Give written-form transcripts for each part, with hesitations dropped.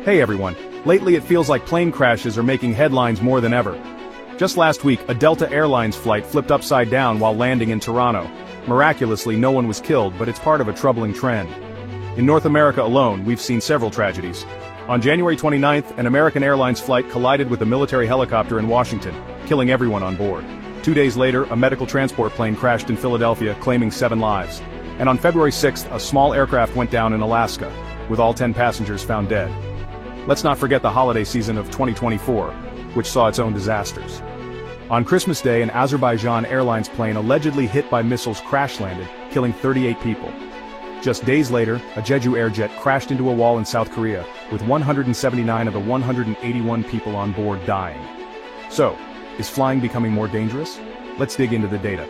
Hey everyone, lately it feels like plane crashes are making headlines more than ever. Just last week, a Delta Airlines flight flipped upside down while landing in Toronto. Miraculously, no one was killed, but it's part of a troubling trend. In North America alone, we've seen several tragedies. On January 29th, an American Airlines flight collided with a military helicopter in Washington, killing everyone on board. 2 days later, a medical transport plane crashed in Philadelphia, claiming 7 lives. And on February 6th, a small aircraft went down in Alaska, with all 10 passengers found dead. Let's not forget the holiday season of 2024, which saw its own disasters. On Christmas Day, an Azerbaijan Airlines plane allegedly hit by missiles crash-landed, killing 38 people. Just days later, a Jeju Airjet crashed into a wall in South Korea, with 179 of the 181 people on board dying. So, is flying becoming more dangerous? Let's dig into the data.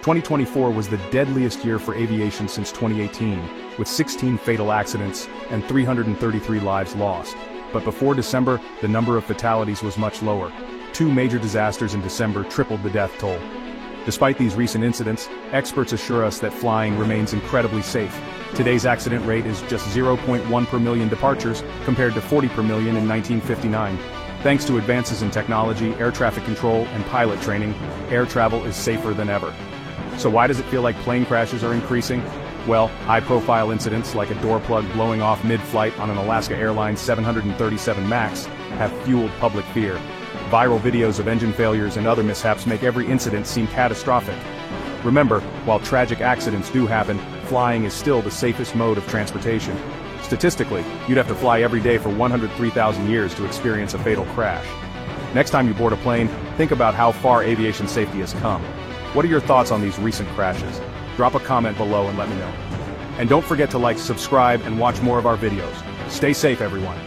2024 was the deadliest year for aviation since 2018, with 16 fatal accidents and 333 lives lost. But before December, the number of fatalities was much lower. 2 major disasters in December tripled the death toll. Despite these recent incidents, experts assure us that flying remains incredibly safe. Today's accident rate is just 0.1 per million departures, compared to 40 per million in 1959. Thanks to advances in technology, air traffic control, and pilot training, air travel is safer than ever. So why does it feel like plane crashes are increasing? Well, high-profile incidents like a door plug blowing off mid-flight on an Alaska Airlines 737 MAX have fueled public fear. Viral videos of engine failures and other mishaps make every incident seem catastrophic. Remember, while tragic accidents do happen, flying is still the safest mode of transportation. Statistically, you'd have to fly every day for 103,000 years to experience a fatal crash. Next time you board a plane, think about how far aviation safety has come. What are your thoughts on these recent crashes? Drop a comment below and let me know. And don't forget to like, subscribe, and watch more of our videos. Stay safe, everyone.